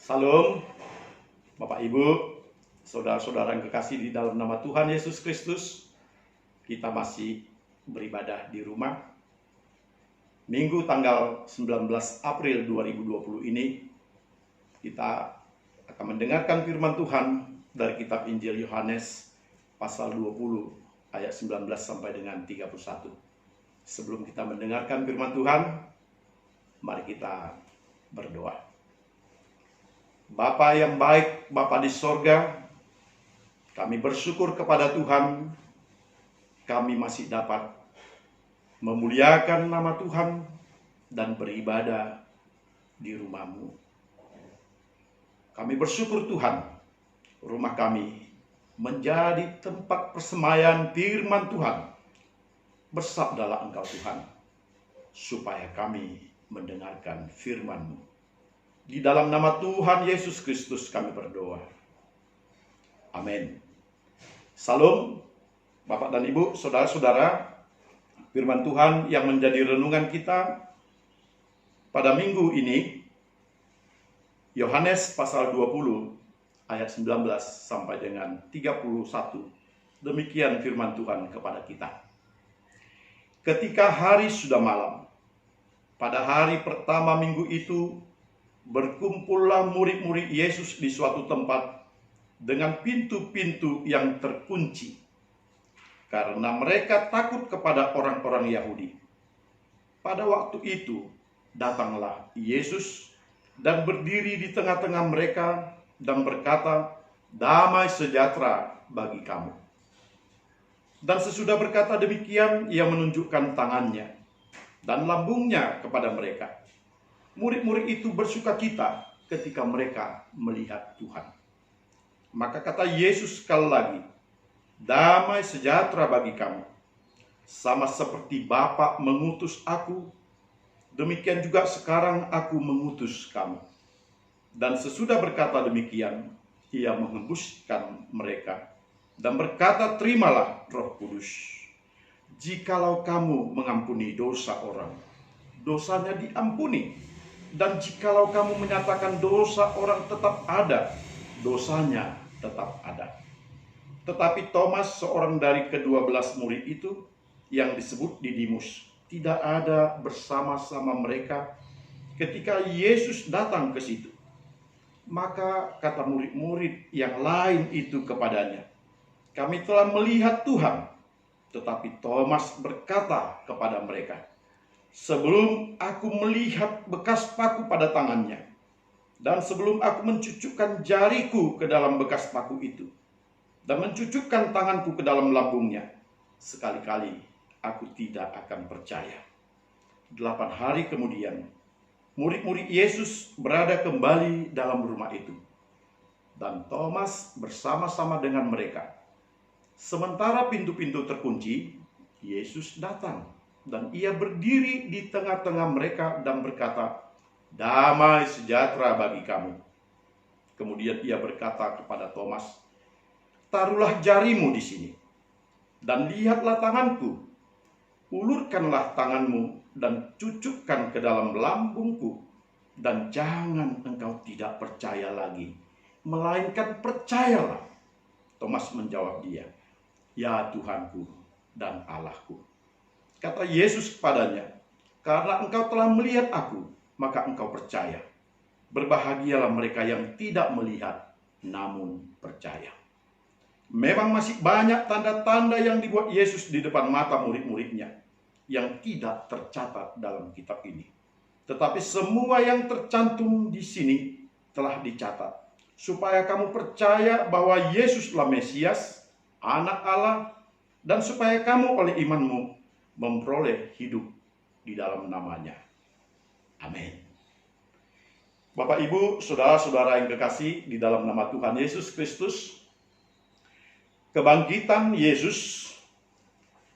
Salam, Bapak Ibu, saudara-saudara yang kekasih di dalam nama Tuhan Yesus Kristus. Kita masih beribadah di rumah. Minggu tanggal 19 April 2020 ini, kita akan mendengarkan firman Tuhan dari kitab Injil Yohanes pasal 20 ayat 19 sampai dengan 31. Sebelum kita mendengarkan firman Tuhan, mari kita berdoa. Bapa yang baik, Bapa di sorga, kami bersyukur kepada Tuhan, kami masih dapat memuliakan nama Tuhan dan beribadah di rumah-Mu. Kami bersyukur Tuhan, rumah kami menjadi tempat persemaian firman Tuhan. Bersabdalah Engkau Tuhan, supaya kami mendengarkan firman-Mu. Di dalam nama Tuhan Yesus Kristus kami berdoa. Amin. Salam, Bapak dan Ibu, saudara-saudara. Firman Tuhan yang menjadi renungan kita pada minggu ini, Yohanes pasal 20 ayat 19 sampai dengan 31. Demikian firman Tuhan kepada kita. Ketika hari sudah malam, pada hari pertama minggu itu, berkumpullah murid-murid Yesus di suatu tempat dengan pintu-pintu yang terkunci, karena mereka takut kepada orang-orang Yahudi. Pada waktu itu, datanglah Yesus dan berdiri di tengah-tengah mereka dan berkata, "Damai sejahtera bagi kamu." Dan sesudah berkata demikian, ia menunjukkan tangannya dan lambungnya kepada mereka. Murid-murid itu bersukacita ketika mereka melihat Tuhan. Maka kata Yesus sekali lagi, "Damai sejahtera bagi kamu. Sama seperti Bapa mengutus aku, demikian juga sekarang aku mengutus kamu." Dan sesudah berkata demikian, ia menghembuskan mereka dan berkata, "Terimalah Roh Kudus. Jikalau kamu mengampuni dosa orang, dosanya diampuni. Dan jikalau kamu menyatakan dosa orang tetap ada, dosanya tetap ada." Tetapi Thomas, seorang dari ke-12 murid itu, yang disebut Didimus, tidak ada bersama-sama mereka ketika Yesus datang ke situ. Maka kata murid-murid yang lain itu kepadanya, "Kami telah melihat Tuhan." Tetapi Thomas berkata kepada mereka, "Sebelum aku melihat bekas paku pada tangannya, dan sebelum aku mencucukkan jariku ke dalam bekas paku itu, dan mencucukkan tanganku ke dalam lambungnya, sekali-kali aku tidak akan percaya." 8 hari kemudian, murid-murid Yesus berada kembali dalam rumah itu, dan Thomas bersama-sama dengan mereka. Sementara pintu-pintu terkunci, Yesus datang. Dan ia berdiri di tengah-tengah mereka dan berkata, "Damai sejahtera bagi kamu." Kemudian ia berkata kepada Thomas, "Taruhlah jarimu di sini, dan lihatlah tanganku. Ulurkanlah tanganmu dan cucukkan ke dalam lambungku. Dan jangan engkau tidak percaya lagi, melainkan percayalah." Thomas menjawab dia, "Ya Tuhanku dan Allahku." Kata Yesus kepadanya, "Karena engkau telah melihat aku, maka engkau percaya. Berbahagialah mereka yang tidak melihat, namun percaya." Memang masih banyak tanda-tanda yang dibuat Yesus di depan mata murid-muridnya yang tidak tercatat dalam kitab ini. Tetapi semua yang tercantum di sini telah dicatat, supaya kamu percaya bahwa Yesuslah Mesias, Anak Allah, dan supaya kamu oleh imanmu memperoleh hidup di dalam namanya. Amin. Bapak, Ibu, saudara-saudara yang kekasih di dalam nama Tuhan Yesus Kristus, kebangkitan Yesus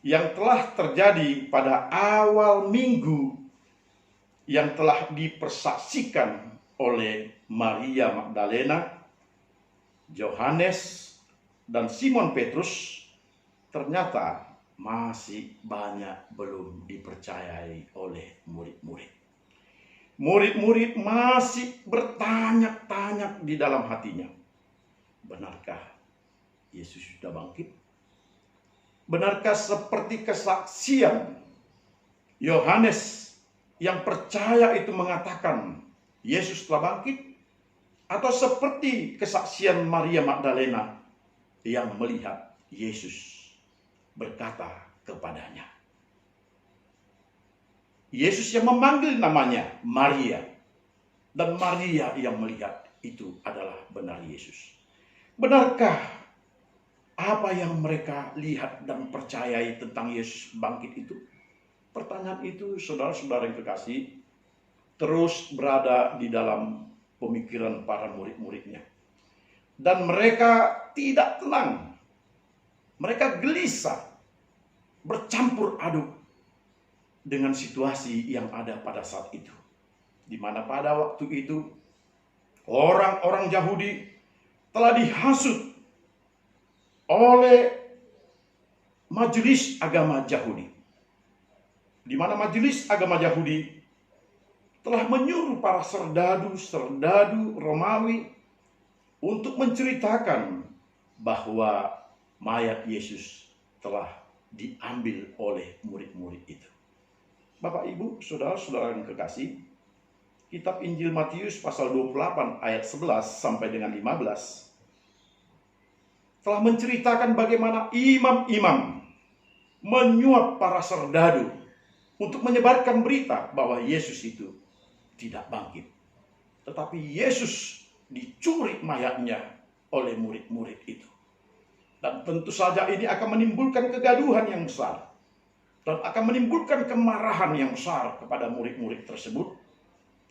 yang telah terjadi pada awal minggu, yang telah dipersaksikan oleh Maria Magdalena, Yohanes, dan Simon Petrus, ternyata masih banyak belum dipercayai oleh murid-murid. Murid-murid masih bertanya-tanya di dalam hatinya. Benarkah Yesus sudah bangkit? Benarkah seperti kesaksian Yohanes yang percaya itu mengatakan Yesus telah bangkit? Atau seperti kesaksian Maria Magdalena yang melihat Yesus berkata kepadanya. Yesus yang memanggil namanya Maria. Dan Maria yang melihat itu adalah benar Yesus. Benarkah apa yang mereka lihat dan percayai tentang Yesus bangkit itu? Pertanyaan itu, saudara-saudara yang kekasih, terus berada di dalam pemikiran para murid-muridnya. Dan mereka tidak tenang. Mereka gelisah, bercampur aduk dengan situasi yang ada pada saat itu. Di mana pada waktu itu orang-orang Yahudi telah dihasut oleh majelis agama Yahudi. Di mana majelis agama Yahudi telah menyuruh para serdadu Romawi untuk menceritakan bahwa mayat Yesus telah diambil oleh murid-murid itu. Bapak, Ibu, saudara-saudara yang kekasih, kitab Injil Matius pasal 28 ayat 11 sampai dengan 15 telah menceritakan bagaimana imam-imam menyuap para serdadu untuk menyebarkan berita bahwa Yesus itu tidak bangkit. Tetapi Yesus dicuri mayatnya oleh murid-murid itu. Dan tentu saja ini akan menimbulkan kegaduhan yang besar. Dan akan menimbulkan kemarahan yang besar kepada murid-murid tersebut.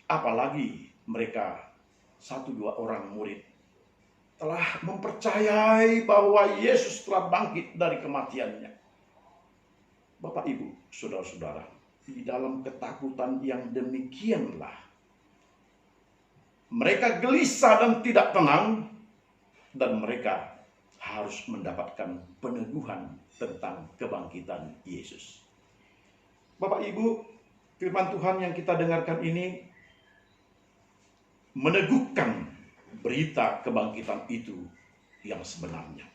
Apalagi mereka 1-2 orang murid telah mempercayai bahwa Yesus telah bangkit dari kematiannya. Bapak, Ibu, saudara-saudara, di dalam ketakutan yang demikianlah mereka gelisah dan tidak tenang, dan mereka harus mendapatkan peneguhan tentang kebangkitan Yesus. Bapak, Ibu, firman Tuhan yang kita dengarkan ini meneguhkan berita kebangkitan itu yang sebenarnya.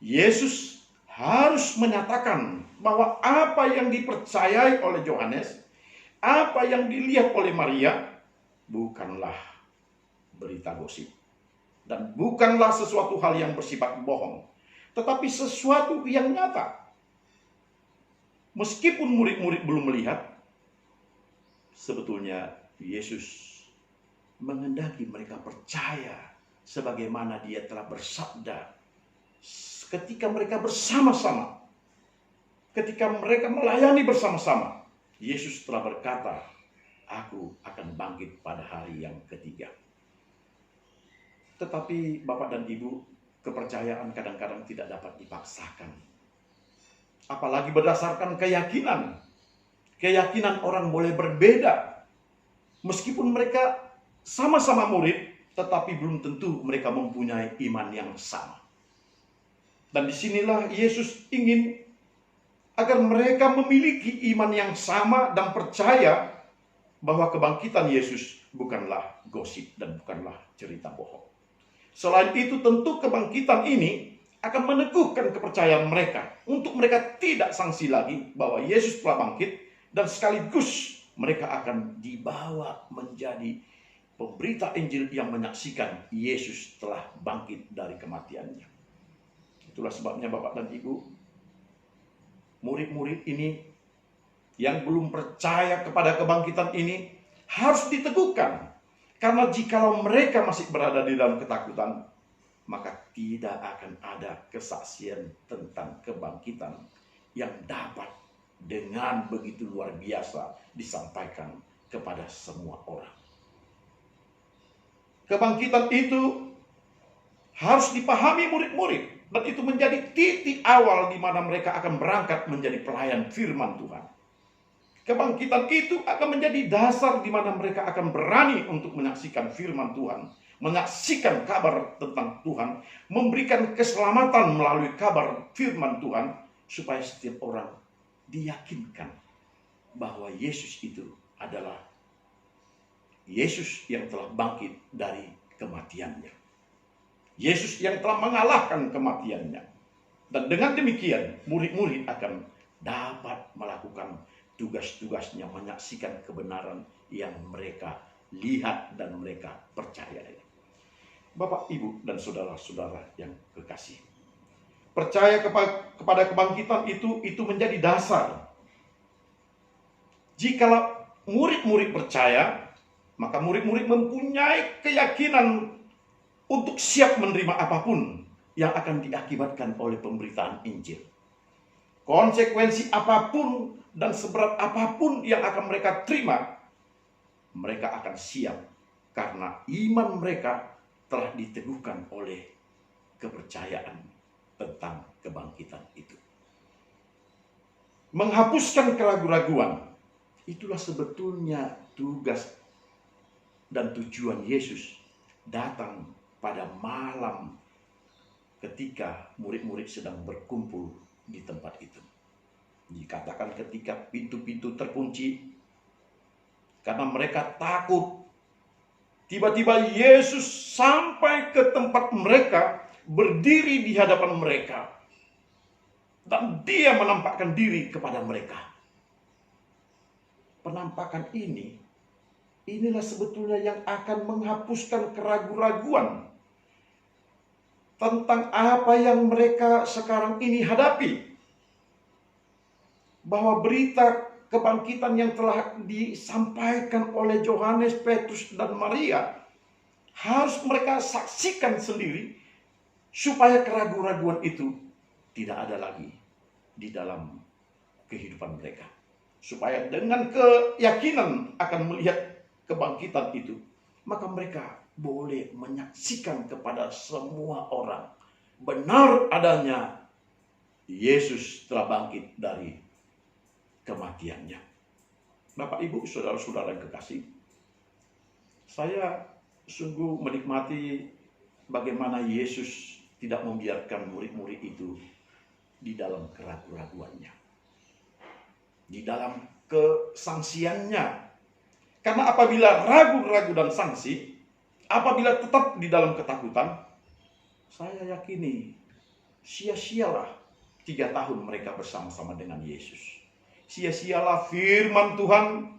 Yesus harus menyatakan bahwa apa yang dipercayai oleh Yohanes, apa yang dilihat oleh Maria, bukanlah berita gosip. Dan bukanlah sesuatu hal yang bersifat bohong, tetapi sesuatu yang nyata. Meskipun murid-murid belum melihat, sebetulnya Yesus menghendaki mereka percaya sebagaimana Dia telah bersabda ketika mereka bersama-sama, ketika mereka melayani bersama-sama. Yesus telah berkata, "Aku akan bangkit pada hari yang ketiga." Tetapi Bapak dan Ibu, kepercayaan kadang-kadang tidak dapat dipaksakan. Apalagi berdasarkan keyakinan. Keyakinan orang boleh berbeda. Meskipun mereka sama-sama murid, tetapi belum tentu mereka mempunyai iman yang sama. Dan disinilah Yesus ingin agar mereka memiliki iman yang sama dan percaya bahwa kebangkitan Yesus bukanlah gosip dan bukanlah cerita bohong. Selain itu, tentu kebangkitan ini akan meneguhkan kepercayaan mereka untuk mereka tidak sangsi lagi bahwa Yesus telah bangkit, dan sekaligus mereka akan dibawa menjadi pemberita Injil yang menyaksikan Yesus telah bangkit dari kematiannya. Itulah sebabnya Bapak dan Ibu, murid-murid ini yang belum percaya kepada kebangkitan ini harus diteguhkan. Karena jikalau mereka masih berada di dalam ketakutan, maka tidak akan ada kesaksian tentang kebangkitan yang dapat dengan begitu luar biasa disampaikan kepada semua orang. Kebangkitan itu harus dipahami murid-murid, dan itu menjadi titik awal di mana mereka akan berangkat menjadi pelayan firman Tuhan. Kebangkitan itu akan menjadi dasar di mana mereka akan berani untuk menyaksikan firman Tuhan, menyaksikan kabar tentang Tuhan, memberikan keselamatan melalui kabar firman Tuhan, supaya setiap orang diyakinkan bahwa Yesus itu adalah Yesus yang telah bangkit dari kematiannya. Yesus yang telah mengalahkan kematiannya. Dan dengan demikian, murid-murid akan dapat melakukan tugas-tugasnya, menyaksikan kebenaran yang mereka lihat dan mereka percayai. Bapak, Ibu, dan saudara-saudara yang kekasih, percaya kepada kebangkitan itu menjadi dasar. Jikalau murid-murid percaya, maka murid-murid mempunyai keyakinan untuk siap menerima apapun yang akan diakibatkan oleh pemberitaan Injil. Konsekuensi apapun dan seberat apapun yang akan mereka terima, mereka akan siap karena iman mereka telah diteguhkan oleh kepercayaan tentang kebangkitan itu. Menghapuskan keraguan-raguan, itulah sebetulnya tugas dan tujuan Yesus datang pada malam ketika murid-murid sedang berkumpul di tempat itu. Dikatakan ketika pintu-pintu terkunci karena mereka takut. Tiba-tiba Yesus sampai ke tempat mereka, berdiri di hadapan mereka, dan dia menampakkan diri kepada mereka. Penampakan inilah sebetulnya yang akan menghapuskan keraguan-raguan tentang apa yang mereka sekarang ini hadapi. Bahwa berita kebangkitan yang telah disampaikan oleh Yohanes, Petrus, dan Maria harus mereka saksikan sendiri supaya keraguan-raguan itu tidak ada lagi di dalam kehidupan mereka. Supaya dengan keyakinan akan melihat kebangkitan itu, maka mereka boleh menyaksikan kepada semua orang benar adanya Yesus telah bangkit dari kematiannya. Bapak, Ibu, saudara-saudara yang kekasih, saya sungguh menikmati bagaimana Yesus tidak membiarkan murid-murid itu di dalam keraguan-raguannya, di dalam kesangsiannya. Karena apabila ragu-ragu dan sangsi, apabila tetap di dalam ketakutan, saya yakini sia-sialah 3 tahun mereka bersama-sama dengan Yesus. Sia-sialah firman Tuhan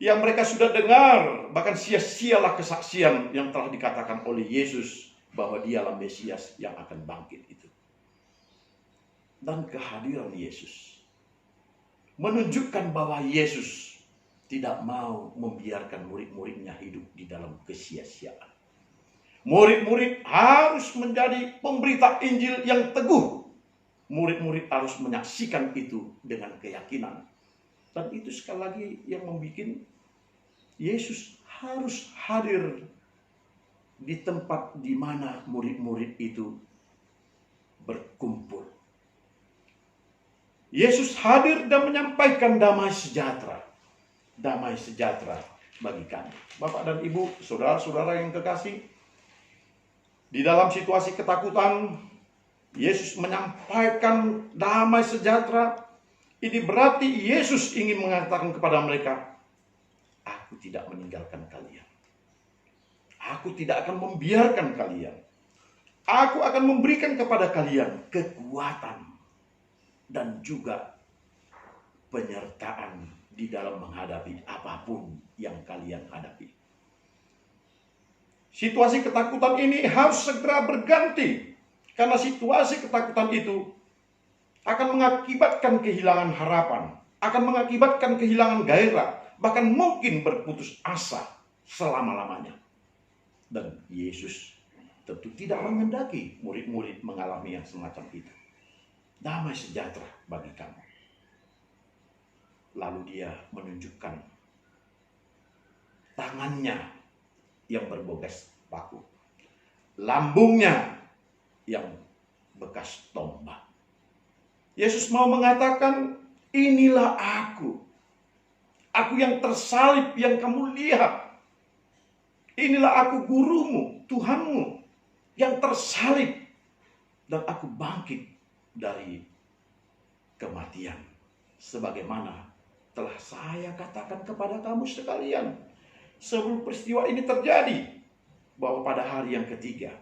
yang mereka sudah dengar. Bahkan sia-sialah kesaksian yang telah dikatakan oleh Yesus bahwa dialah Mesias yang akan bangkit itu. Dan kehadiran Yesus menunjukkan bahwa Yesus tidak mau membiarkan murid-muridnya hidup di dalam kesia-siaan. Murid-murid harus menjadi pemberita Injil yang teguh. Murid-murid harus menyaksikan itu dengan keyakinan. Dan itu sekali lagi yang membuat Yesus harus hadir di tempat di mana murid-murid itu berkumpul. Yesus hadir dan menyampaikan damai sejahtera. Damai sejahtera bagi kami. Bapak dan Ibu, saudara-saudara yang kekasih, di dalam situasi ketakutan, Yesus menyampaikan damai sejahtera. Ini berarti Yesus ingin mengatakan kepada mereka, aku tidak meninggalkan kalian. Aku tidak akan membiarkan kalian. Aku akan memberikan kepada kalian kekuatan dan juga penyertaan di dalam menghadapi apapun yang kalian hadapi. Situasi ketakutan ini harus segera berganti. Karena situasi ketakutan itu akan mengakibatkan kehilangan harapan, akan mengakibatkan kehilangan gairah, bahkan mungkin berputus asa selama-lamanya. Dan Yesus tentu tidak menghendaki murid-murid mengalami yang semacam itu. Damai sejahtera bagi kamu. Lalu dia menunjukkan tangannya yang berbekas paku, lambungnya yang bekas tombak. Yesus mau mengatakan, inilah aku yang tersalib yang kamu lihat. Inilah aku gurumu, Tuhanmu yang tersalib, dan aku bangkit dari kematian sebagaimana telah saya katakan kepada kamu sekalian. sebelum peristiwa ini terjadi, bahwa pada hari yang ketiga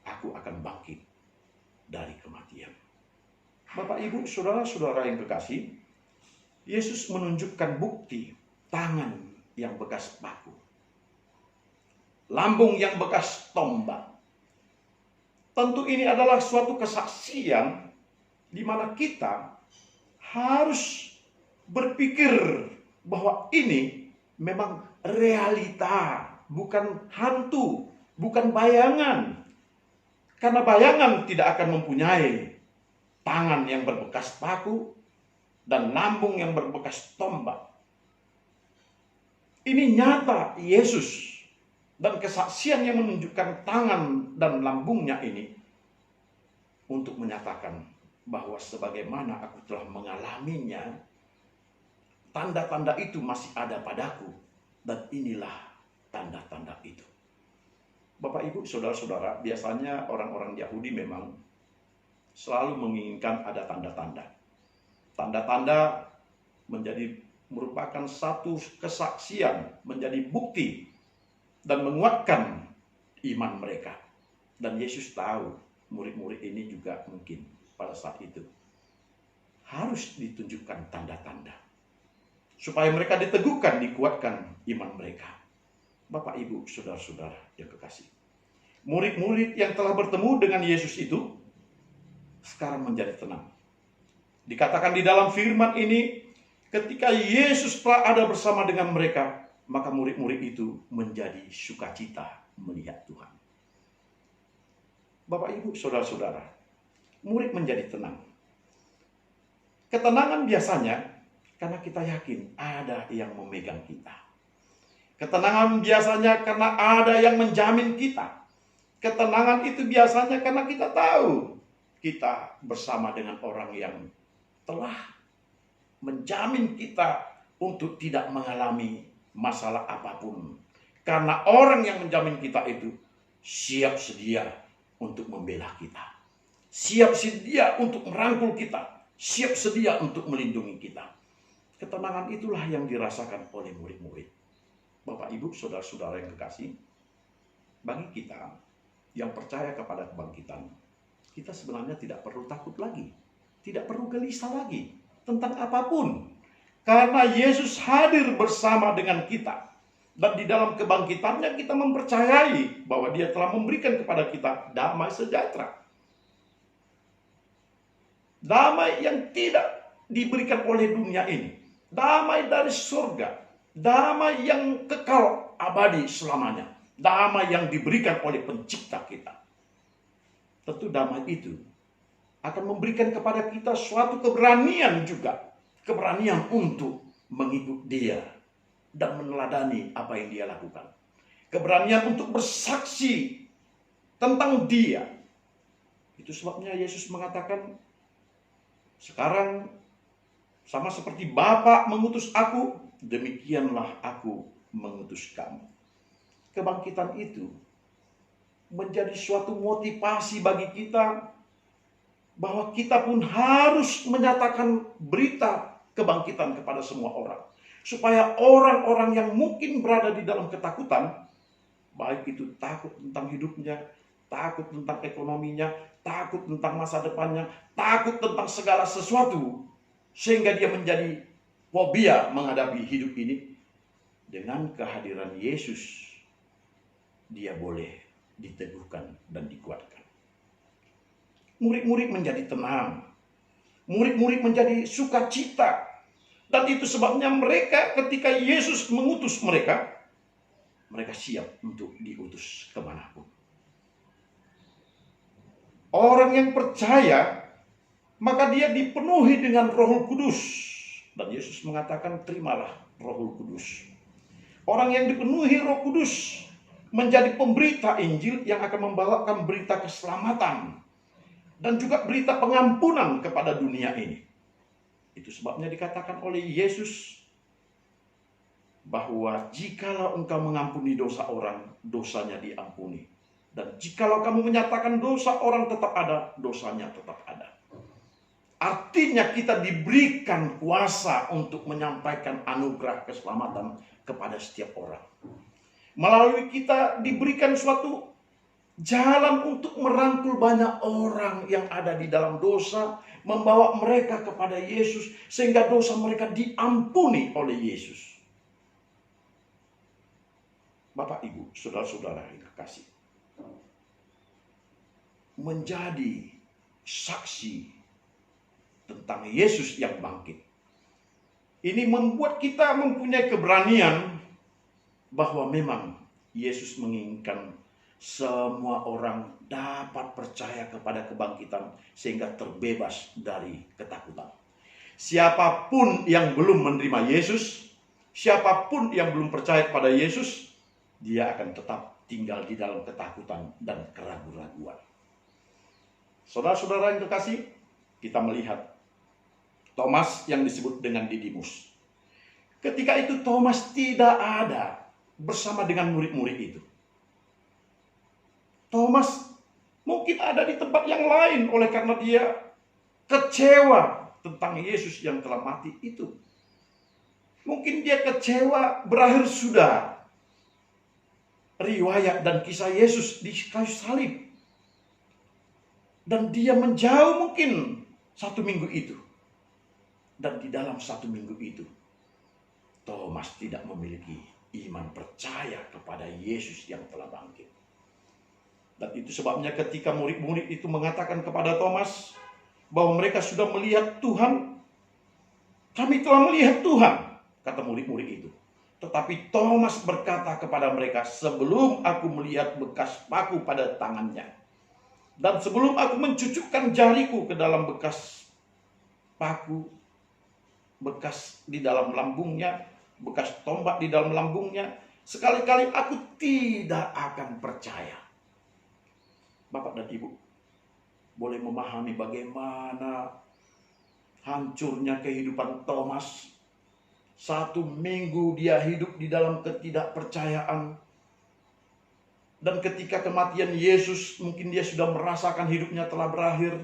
aku akan bangkit dari kematian. Bapak, Ibu, saudara-saudara yang kekasih, Yesus menunjukkan bukti tangan yang bekas paku, lambung yang bekas tombak. Tentu ini adalah suatu kesaksian di mana kita harus berpikir bahwa ini memang realita, bukan hantu, bukan bayangan. Karena bayangan tidak akan mempunyai tangan yang berbekas paku dan lambung yang berbekas tombak. Ini nyata Yesus, dan kesaksian yang menunjukkan tangan dan lambungnya ini untuk menyatakan bahwa sebagaimana aku telah mengalaminya, tanda-tanda itu masih ada padaku, dan inilah tanda-tanda itu. Bapak, Ibu, saudara-saudara, biasanya orang-orang Yahudi memang selalu menginginkan ada tanda-tanda. Tanda-tanda merupakan satu kesaksian, menjadi bukti dan menguatkan iman mereka. Dan Yesus tahu murid-murid ini juga mungkin pada saat itu harus ditunjukkan tanda-tanda supaya mereka diteguhkan, dikuatkan iman mereka. Bapak, Ibu, saudara-saudara yang kekasih, murid-murid yang telah bertemu dengan Yesus itu sekarang menjadi tenang. Dikatakan di dalam firman ini, ketika Yesus telah ada bersama dengan mereka, maka murid-murid itu menjadi sukacita melihat Tuhan. Bapak, Ibu, saudara-saudara, murid menjadi tenang. Ketenangan biasanya karena kita yakin ada yang memegang kita. Ketenangan biasanya karena ada yang menjamin kita. Ketenangan itu biasanya karena kita tahu kita bersama dengan orang yang telah menjamin kita untuk tidak mengalami masalah apapun. Karena orang yang menjamin kita itu siap sedia untuk membela kita, siap sedia untuk merangkul kita, siap sedia untuk melindungi kita. Ketenangan itulah yang dirasakan oleh murid-murid. Bapak, Ibu, saudara-saudara yang kekasih, bagi kita yang percaya kepada kebangkitan, kita sebenarnya tidak perlu takut lagi, tidak perlu gelisah lagi tentang apapun. Karena Yesus hadir bersama dengan kita. Dan di dalam kebangkitannya kita mempercayai bahwa Dia telah memberikan kepada kita damai sejahtera. Damai yang tidak diberikan oleh dunia ini. Damai dari surga. Damai yang kekal abadi selamanya. Damai yang diberikan oleh pencipta kita. Tentu damai itu akan memberikan kepada kita suatu keberanian juga. Keberanian untuk mengikut Dia dan meneladani apa yang Dia lakukan. Keberanian untuk bersaksi tentang Dia. Itu sebabnya Yesus mengatakan, sekarang sama seperti Bapa mengutus aku, demikianlah aku mengutus kamu. Kebangkitan itu menjadi suatu motivasi bagi kita bahwa kita pun harus menyatakan berita kebangkitan kepada semua orang. Supaya orang-orang yang mungkin berada di dalam ketakutan, baik itu takut tentang hidupnya, takut tentang ekonominya, takut tentang masa depannya, takut tentang segala sesuatu, sehingga dia menjadi fobia menghadapi hidup ini. Dengan kehadiran Yesus, dia boleh diteguhkan dan dikuatkan. Murid-murid menjadi tenang. Murid-murid menjadi sukacita. Dan itu sebabnya mereka ketika Yesus mengutus mereka, mereka siap untuk diutus kemanapun. Orang yang percaya, maka dia dipenuhi dengan Roh Kudus. Dan Yesus mengatakan, terimalah Roh Kudus. Orang yang dipenuhi Roh Kudus menjadi pemberita Injil yang akan membawakan berita keselamatan dan juga berita pengampunan kepada dunia ini. Itu sebabnya dikatakan oleh Yesus bahwa jikalau engkau mengampuni dosa orang, dosanya diampuni. Dan jikalau kamu menyatakan dosa orang tetap ada, dosanya tetap ada. Artinya kita diberikan kuasa untuk menyampaikan anugerah keselamatan kepada setiap orang. Melalui kita diberikan suatu jalan untuk merangkul banyak orang yang ada di dalam dosa, membawa mereka kepada Yesus, sehingga dosa mereka diampuni oleh Yesus. Bapak, Ibu, saudara-saudara yang kekasih, menjadi saksi tentang Yesus yang bangkit, ini membuat kita mempunyai keberanian bahwa memang Yesus menginginkan semua orang dapat percaya kepada kebangkitan sehingga terbebas dari ketakutan. Siapapun yang belum menerima Yesus, siapapun yang belum percaya kepada Yesus, dia akan tetap tinggal di dalam ketakutan dan keraguan-raguan. Saudara-saudara yang terkasih, kita melihat Thomas yang disebut dengan Didimus. Ketika itu Thomas tidak ada bersama dengan murid-murid itu. Thomas mungkin ada di tempat yang lain oleh karena dia kecewa tentang Yesus yang telah mati itu. Mungkin dia kecewa berakhir sudah riwayat dan kisah Yesus di kayu salib. Dan dia menjauh mungkin 1 minggu itu. Dan di dalam 1 minggu itu, Thomas tidak memiliki iman percaya kepada Yesus yang telah bangkit. Dan itu sebabnya ketika murid-murid itu mengatakan kepada Thomas bahwa mereka sudah melihat Tuhan, kami telah melihat Tuhan, kata murid-murid itu. Tetapi Thomas berkata kepada mereka, sebelum aku melihat bekas paku pada tangannya, dan sebelum aku mencucukkan jariku ke dalam bekas paku, bekas di dalam lambungnya, bekas tombak di dalam lambungnya, sekali-kali aku tidak akan percaya. Bapak dan Ibu boleh memahami bagaimana hancurnya kehidupan Thomas. 1 minggu dia hidup di dalam ketidakpercayaan. Dan ketika kematian Yesus, mungkin dia sudah merasakan hidupnya telah berakhir.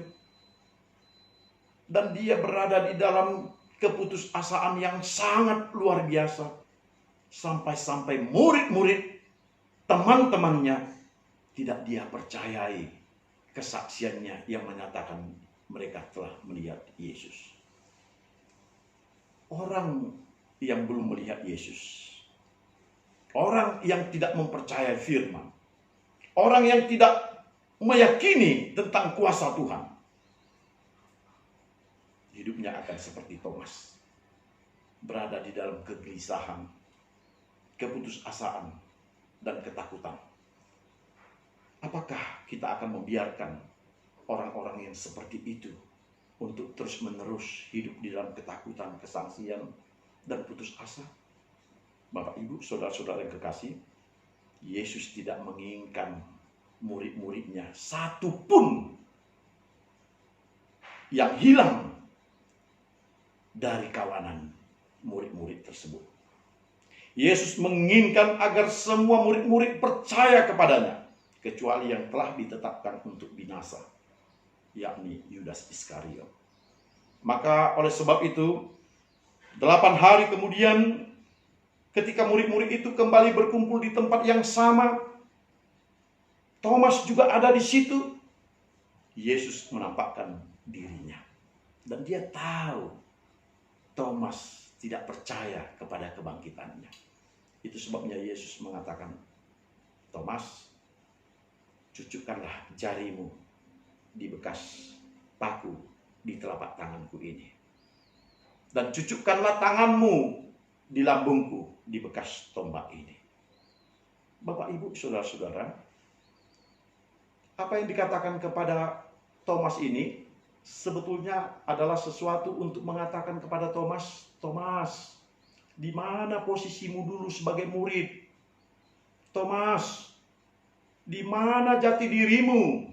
Dan dia berada di dalam keputusasaan yang sangat luar biasa. Sampai-sampai murid-murid, teman-temannya, tidak dia percayai kesaksiannya yang menyatakan mereka telah melihat Yesus. Orang yang belum melihat Yesus, orang yang tidak mempercayai firman, orang yang tidak meyakini tentang kuasa Tuhan, hidupnya akan seperti Thomas, berada di dalam kegelisahan, keputusasaan, dan ketakutan. Apakah kita akan membiarkan orang-orang yang seperti itu untuk terus-menerus hidup di dalam ketakutan, kesangsian, dan putus asa? Bapak, Ibu, saudara-saudara yang kekasih, Yesus tidak menginginkan murid-muridnya satupun yang hilang dari kawanan murid-murid tersebut. Yesus menginginkan agar semua murid-murid percaya kepadanya, kecuali yang telah ditetapkan untuk binasa, yakni Yudas Iskariot. Maka oleh sebab itu, 8 hari kemudian, ketika murid-murid itu kembali berkumpul di tempat yang sama, Thomas juga ada di situ. Yesus menampakkan dirinya. Dan dia tahu Thomas tidak percaya kepada kebangkitannya. Itu sebabnya Yesus mengatakan, Thomas, cucukkanlah jarimu di bekas paku di telapak tanganku ini. Dan cucukkanlah tanganmu di lambungku di bekas tombak ini. Bapak, Ibu, saudara-saudara, apa yang dikatakan kepada Thomas ini sebetulnya adalah sesuatu untuk mengatakan kepada Thomas, Thomas, di mana posisimu dulu sebagai murid? Thomas, di mana jati dirimu?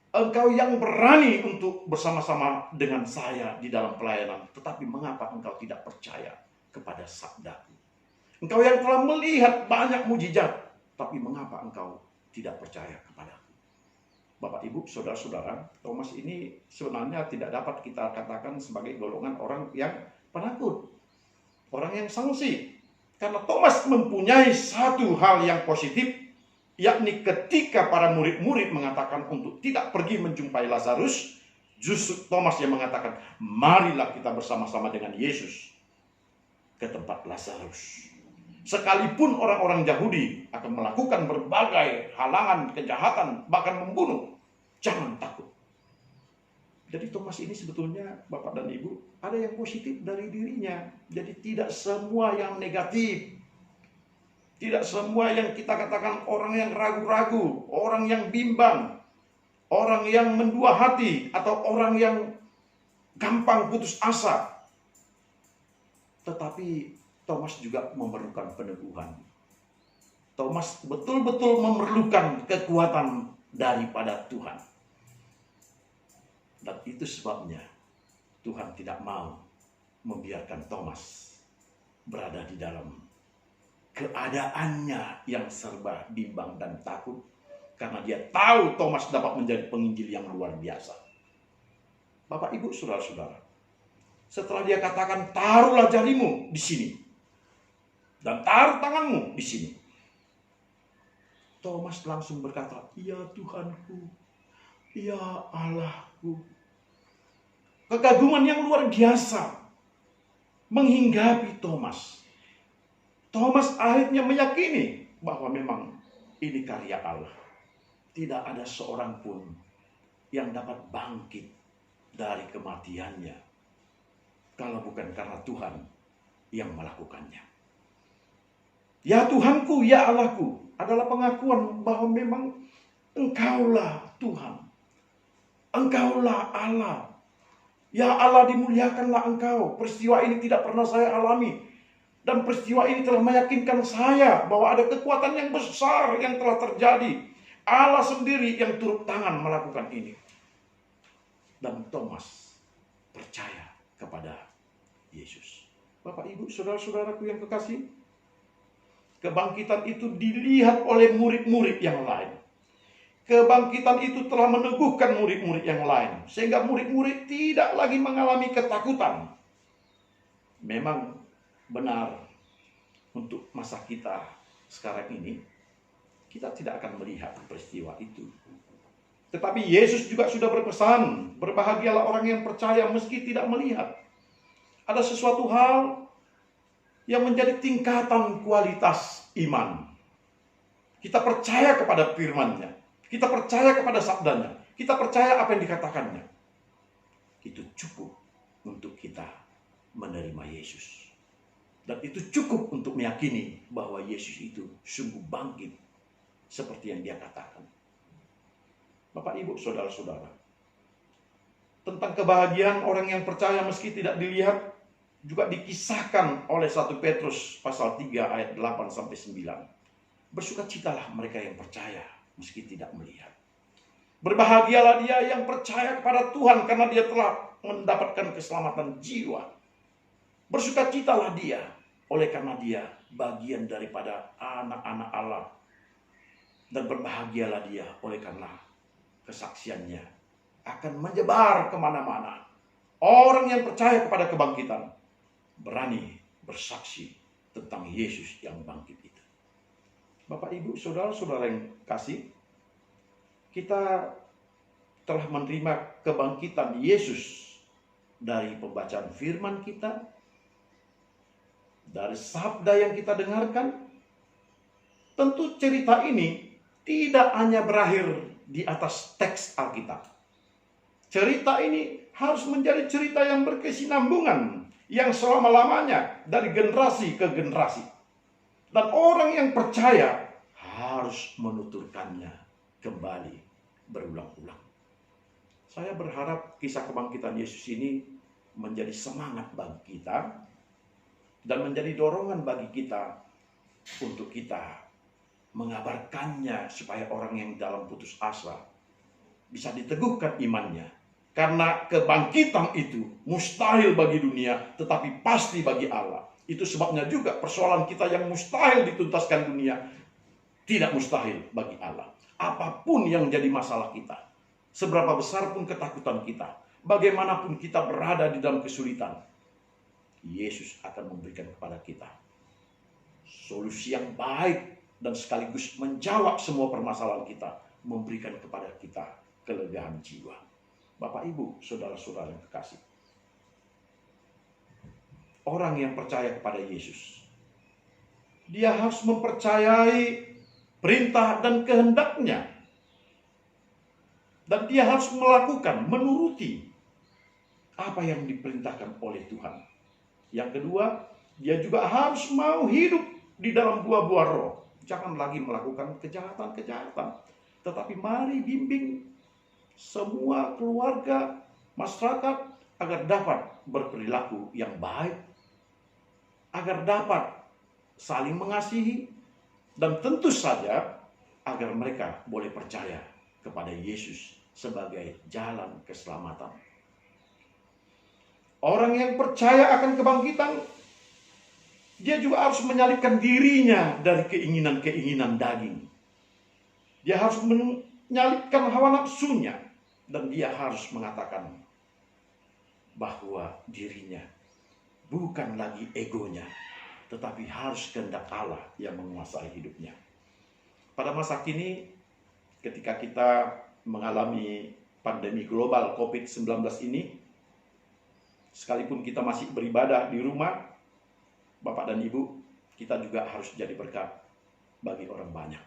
Engkau yang berani untuk bersama-sama dengan saya di dalam pelayanan, tetapi mengapa engkau tidak percaya kepada sabdaku? Engkau yang telah melihat banyak mujizat, tapi mengapa engkau tidak percaya kepadaku? Bapak, Ibu, saudara-saudara, Thomas ini sebenarnya tidak dapat kita katakan sebagai golongan orang yang penakut, orang yang sangsi, Karena Thomas mempunyai satu hal yang positif, yakni ketika para murid-murid mengatakan untuk tidak pergi menjumpai Lazarus, justru Thomas yang mengatakan, marilah kita bersama-sama dengan Yesus ke tempat Lazarus. Sekalipun orang-orang Yahudi akan melakukan berbagai halangan, kejahatan, bahkan membunuh, jangan takut. Jadi Thomas ini sebetulnya, Bapak dan Ibu, ada yang positif dari dirinya. Jadi tidak semua yang negatif. Tidak semua yang kita katakan orang yang ragu-ragu, orang yang bimbang, orang yang mendua hati, atau orang yang gampang putus asa. Tetapi Thomas juga memerlukan peneguhan. Thomas betul-betul memerlukan kekuatan daripada Tuhan. Dan itu sebabnya Tuhan tidak mau membiarkan Thomas berada di dalam keadaannya yang serba bimbang dan takut. Karena dia tahu Thomas dapat menjadi penginjil yang luar biasa. Bapak, Ibu, saudara-saudara, setelah dia katakan, taruhlah jarimu di sini dan taruh tanganmu di sini, Thomas langsung berkata, ya Tuhanku, ya Allahku. Kekaguman yang luar biasa menghinggapi Thomas. Thomas akhirnya meyakini bahwa memang ini karya Allah. Tidak ada seorang pun yang dapat bangkit dari kematiannya kalau bukan karena Tuhan yang melakukannya. Ya Tuhanku, ya Allahku adalah pengakuan bahwa memang Engkaulah Tuhan. Engkaulah Allah. Ya Allah, dimuliakanlah Engkau. Peristiwa ini tidak pernah saya alami. Dan peristiwa ini telah meyakinkan saya bahwa ada kekuatan yang besar yang telah terjadi. Allah sendiri yang turut tangan melakukan ini. Dan Thomas percaya kepada Yesus. Bapak, Ibu, saudara-saudaraku yang kekasih, kebangkitan itu dilihat oleh murid-murid yang lain. Kebangkitan itu telah meneguhkan murid-murid yang lain. Sehingga murid-murid tidak lagi mengalami ketakutan. Memang benar, untuk masa kita sekarang ini, kita tidak akan melihat peristiwa itu. Tetapi Yesus juga sudah berpesan, berbahagialah orang yang percaya meski tidak melihat. Ada sesuatu hal yang menjadi tingkatan kualitas iman. Kita percaya kepada firman-Nya. Kita percaya kepada sabdanya. Kita percaya apa yang dikatakannya. Itu cukup untuk kita menerima Yesus. Dan itu cukup untuk meyakini bahwa Yesus itu sungguh bangkit seperti yang dia katakan. Bapak, Ibu, saudara-saudara, tentang kebahagiaan orang yang percaya meski tidak dilihat juga dikisahkan oleh 1 Petrus pasal 3 ayat 8-9. Bersukacitalah mereka yang percaya meski tidak melihat. Berbahagialah dia yang percaya kepada Tuhan karena dia telah mendapatkan keselamatan jiwa. Bersukacitalah dia oleh karena dia bagian daripada anak-anak Allah. Dan berbahagialah dia oleh karena kesaksiannya akan menyebar kemana-mana. Orang yang percaya kepada kebangkitan berani bersaksi tentang Yesus yang bangkit itu. Bapak, Ibu, saudara-saudara yang kasih, kita telah menerima kebangkitan Yesus dari pembacaan firman kita, dari sabda yang kita dengarkan. Tentu cerita ini tidak hanya berakhir di atas teks Alkitab. Cerita ini harus menjadi cerita yang berkesinambungan, yang selama-lamanya dari generasi ke generasi. Dan orang yang percaya harus menuturkannya kembali berulang-ulang. Saya berharap kisah kebangkitan Yesus ini menjadi semangat bagi kita dan menjadi dorongan bagi kita untuk kita mengabarkannya supaya orang yang dalam putus asa bisa diteguhkan imannya. Karena kebangkitan itu mustahil bagi dunia, tetapi pasti bagi Allah. Itu sebabnya juga persoalan kita yang mustahil dituntaskan dunia tidak mustahil bagi Allah. Apapun yang jadi masalah kita, seberapa besar pun ketakutan kita, bagaimanapun kita berada di dalam kesulitan, Yesus akan memberikan kepada kita solusi yang baik dan sekaligus menjawab semua permasalahan kita, memberikan kepada kita kelegaan jiwa. Bapak, Ibu, saudara-saudara yang terkasih, orang yang percaya kepada Yesus, dia harus mempercayai perintah dan kehendaknya, dan dia harus melakukan, menuruti apa yang diperintahkan oleh Tuhan. Yang kedua, dia juga harus mau hidup di dalam buah-buah roh. Jangan lagi melakukan kejahatan-kejahatan, tetapi mari bimbing semua keluarga, masyarakat agar dapat berperilaku yang baik, agar dapat saling mengasihi, dan tentu saja agar mereka boleh percaya kepada Yesus sebagai jalan keselamatan. Orang yang percaya akan kebangkitan, dia juga harus menyalipkan dirinya dari keinginan-keinginan daging. Dia harus menyalipkan hawa nafsunya, dan dia harus mengatakan bahwa dirinya bukan lagi egonya, tetapi harus kehendak Allah yang menguasai hidupnya. Pada masa kini, ketika kita mengalami pandemi global COVID-19 ini, sekalipun kita masih beribadah di rumah, Bapak dan Ibu, kita juga harus jadi berkat bagi orang banyak.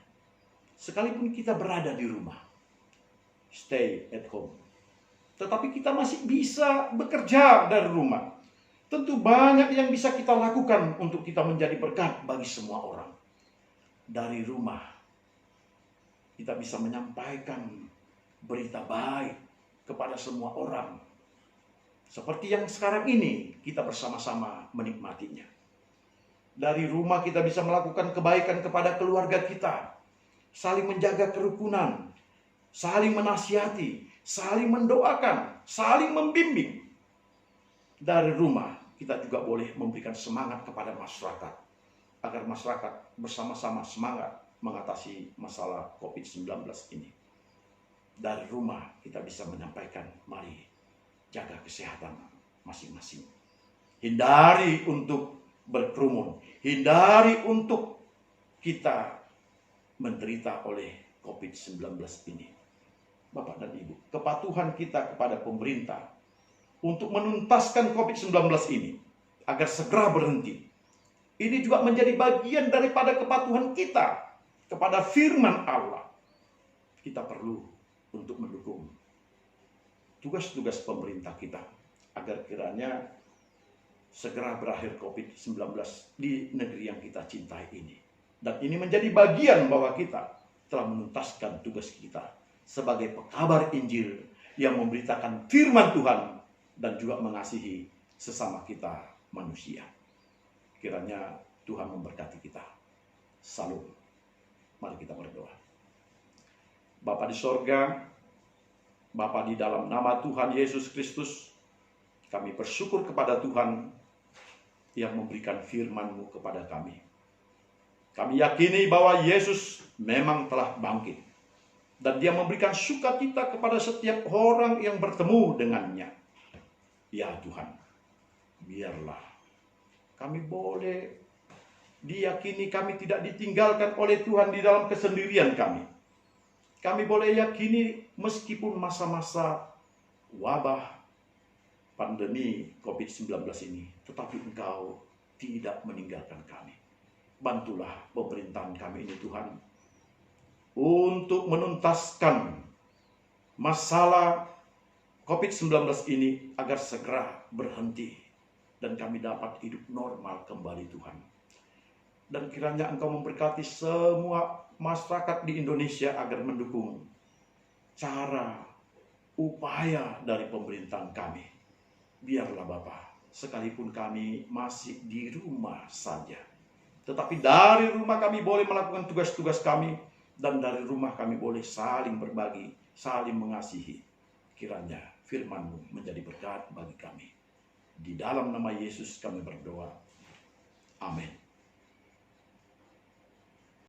Sekalipun kita berada di rumah, stay at home, tetapi kita masih bisa bekerja dari rumah. Tentu banyak yang bisa kita lakukan untuk kita menjadi berkat bagi semua orang. Dari rumah, kita bisa menyampaikan berita baik kepada semua orang. Seperti yang sekarang ini kita bersama-sama menikmatinya. Dari rumah kita bisa melakukan kebaikan kepada keluarga kita. Saling menjaga kerukunan, saling menasihati, saling mendoakan, saling membimbing. Dari rumah kita juga boleh memberikan semangat kepada masyarakat, agar masyarakat bersama-sama semangat mengatasi masalah COVID-19 ini. Dari rumah kita bisa menyampaikan, mari jaga kesehatan masing-masing. Hindari untuk berkerumun, hindari untuk kita menderita oleh COVID-19 ini. Bapak dan Ibu, kepatuhan kita kepada pemerintah untuk menuntaskan COVID-19 ini agar segera berhenti, ini juga menjadi bagian daripada kepatuhan kita kepada firman Allah. Kita perlu untuk mendukung tugas-tugas pemerintah kita agar kiranya segera berakhir COVID-19 di negeri yang kita cintai ini. Dan ini menjadi bagian bahwa kita telah menuntaskan tugas kita sebagai pekabar Injil yang memberitakan firman Tuhan dan juga mengasihi sesama kita manusia. Kiranya Tuhan memberkati kita. Salam. Mari kita berdoa. Bapa di sorga, Bapa di dalam nama Tuhan Yesus Kristus, kami bersyukur kepada Tuhan yang memberikan firman-Mu kepada kami. Kami yakini bahwa Yesus memang telah bangkit, dan Dia memberikan sukacita kepada setiap orang yang bertemu dengannya. Ya Tuhan, biarlah kami boleh diyakini kami tidak ditinggalkan oleh Tuhan di dalam kesendirian kami. Kami boleh yakini meskipun masa-masa wabah pandemi COVID-19 ini, tetapi Engkau tidak meninggalkan kami. Bantulah pemerintahan kami ini Tuhan, untuk menuntaskan masalah COVID-19 ini agar segera berhenti dan kami dapat hidup normal kembali Tuhan. Dan kiranya Engkau memberkati semua masyarakat di Indonesia agar mendukung cara, upaya dari pemerintahan kami. Biarlah Bapa, sekalipun kami masih di rumah saja, tetapi dari rumah kami boleh melakukan tugas-tugas kami, dan dari rumah kami boleh saling berbagi, saling mengasihi. Kiranya firman-Mu menjadi berkat bagi kami. Di dalam nama Yesus kami berdoa. Amin.